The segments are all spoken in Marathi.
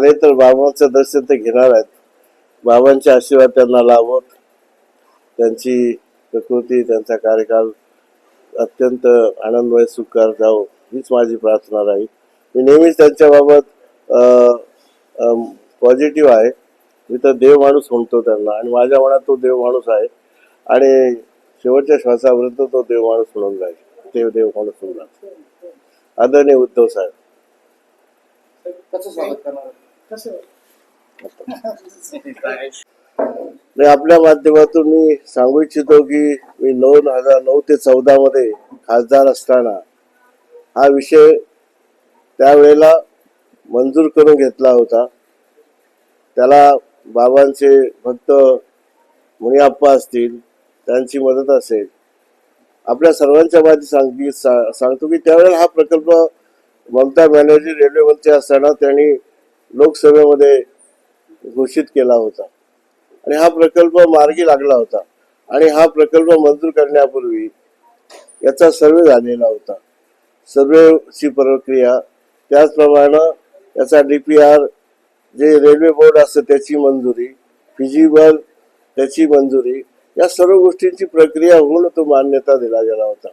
नाही तर बाबांचं दर्शन ते घेणार आहेत. बाबांचे आशीर्वाद त्यांना लाभोत. त्यांची प्रकृती, त्यांचा कार्यकाल अत्यंत आनंदमय सुखकर जावो हीच माझी प्रार्थना राहील. मी नेहमीच त्यांच्याबाबत पॉझिटिव्ह आहे. मी तर देव माणूस म्हणतो त्यांना, आणि माझ्या मनात तो देव माणूस आहे आणि शेवटच्या श्वासापर्यंत तो देव माणूस म्हणून जाईल. ते देव माणूस म्हणून जाईल. आदरणीय उद्धव साहेब, आपल्या माध्यमातून मी सांगू इच्छितो की मी 2009 ते 14 मध्ये खासदार असताना हा विषय त्यावेळेला मंजूर करून घेतला होता. त्याला बाबांचे भक्त मुनिअप्पा असतील, त्यांची मदत असेल, आपल्या सर्वांच्या माध्यमातून सांगतो की त्यावेळेला हा प्रकल्प ममता बॅनर्जी रेल्वे मंत्री असताना त्यांनी लोकसभेमध्ये घोषित केला होता आणि हा प्रकल्प मार्गी लागला होता. आणि हा प्रकल्प मंजूर करण्यापूर्वी याचा सर्वे झालेला होता. सर्वेची प्रक्रिया, त्याचप्रमाणे याचा DPR, जे रेल्वे बोर्ड असतं त्याची मंजुरी, फिजिबल त्याची मंजुरी, या सर्व गोष्टींची प्रक्रिया होऊन तो मान्यता दिला गेला होता.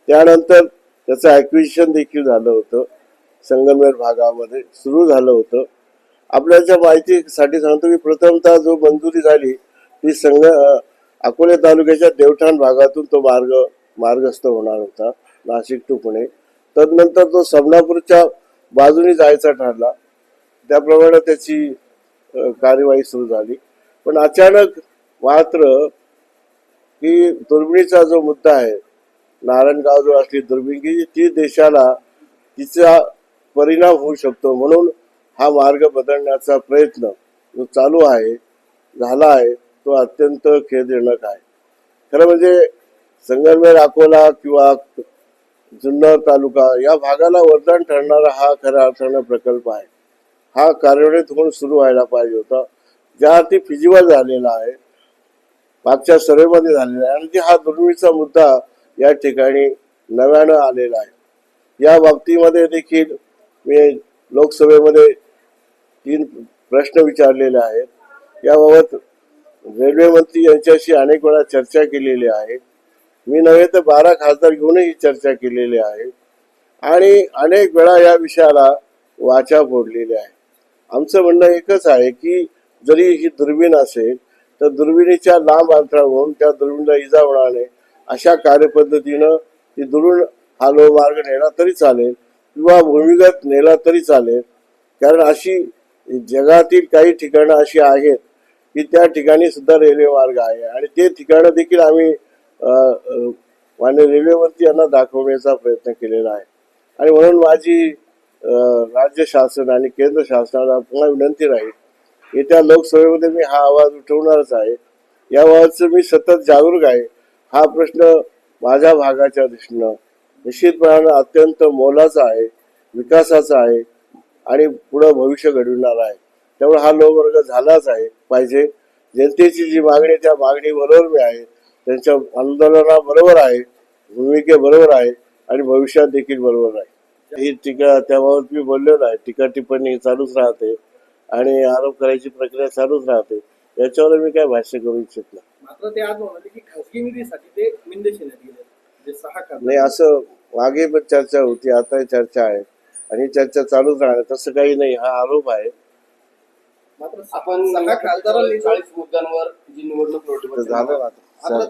त्यानंतर त्याचं ॲक्विजिशन देखील झालं होतं. संगमनेर भागामध्ये सुरू झालं होतं. आपल्याच्या माहितीसाठी सांगतो की प्रथमतः जो मंजुरी झाली ती अकोले तालुक्याच्या देवठाण भागातून तो मार्गस्थ होणार होता, नाशिक टू पुणे. तदनंतर तो समनापूरच्या बाजूने जायचा ठरला. त्याप्रमाणे त्याची कार्यवाही सुरू झाली. पण अचानक मात्र की दुर्बिणीचा जो मुद्दा आहे, नारायणगाव जो असली दुर्बिण की ती देशाला तिचा परिणाम होऊ शकतो, म्हणून हा मार्ग बदलण्याचा प्रयत्न जो चालू आहे, झाला आहे, तो अत्यंत खेदजनक आहे. खरं म्हणजे संगमनेर, अकोला किंवा जुन्नर तालुका या भागाला वरदान ठरणारा हा खऱ्या अर्थानं प्रकल्प आहे. हा कार्यान्वित होऊन सुरू व्हायला पाहिजे होता, ज्या अर्थी फिजिबल झालेला आहे, मागच्या सर्वेमध्ये झालेला आहे, आणि हा दुर्मिळचा मुद्दा या ठिकाणी नव्यानं आलेला आहे. या बाबतीमध्ये देखील मी लोकसभेमध्ये 3 प्रश्न विचारलेले आहेत. याबाबत रेल्वे मंत्री यांच्याशी अनेक वेळा चर्चा केलेली आहे. मी नव्हे तर 12 खासदार घेऊनही चर्चा केलेली आहे आणि अनेक वेळा या विषयाला वाचा फोडलेली आहे. आमचं म्हणणं एकच आहे की जरी ही दुर्बीण असेल तर दुर्बिणीच्या लांब अंतरावरून त्या दुर्बिणीला इजा होणार नाही अशा कार्यपद्धतीनं ती दुरून हा लोहमार्ग नेला तरी चालेल किंवा भूमिगत नेला तरी चालेल. कारण अशी जगातील काही ठिकाणं अशी आहेत की त्या ठिकाणी सुद्धा रेल्वे मार्ग आहे आणि ते ठिकाणं देखील आम्ही माननीय रेल्वे मंत्री यांना दाखवण्याचा प्रयत्न केलेला आहे. आणि म्हणून माझी राज्य शासन आणि केंद्र शासनाला पुन्हा विनंती राहील, येत्या लोकसभेमध्ये मी हा आवाज उठवणारच आहे. याबाबतचं मी सतत जागरूक आहे. हा प्रश्न माझ्या भागाच्या दृष्टीनं निश्चितपणानं अत्यंत मोलाचा आहे, विकासाचा आहे आणि पुढं भविष्य घडविणार आहे. त्यामुळे हा लोकवर्ग झालाच आहे पाहिजे. जनतेची जी मागणी त्या मागणीबरोबर मी आहे, त्यांच्या आंदोलनाबरोबर आहे, भूमिकेबरोबर आहे आणि भविष्यात देखील बरोबर आहे. ही टीका त्याबाबत मी बोललेलो आहे. टीका टिप्पणी चालूच राहते आणि आरोप करायची प्रक्रिया चालूच राहते. याच्यावर मी काय भाष्य करू इच्छित नाही. मात्र ते आज म्हणाले की खासगी निधीसाठी ते निंदेशिण्यात गेले, जे 6 नाही, असं मागे पण चर्चा होती, आता चर्चा आहे आणि चर्चा चालूच राहणार, तसं काही नाही. हा आरोप आहे. मात्र आपण 6 खासदारांनी 40 मुद्द्यांवर जी निवडणूक लढवली झालं आता.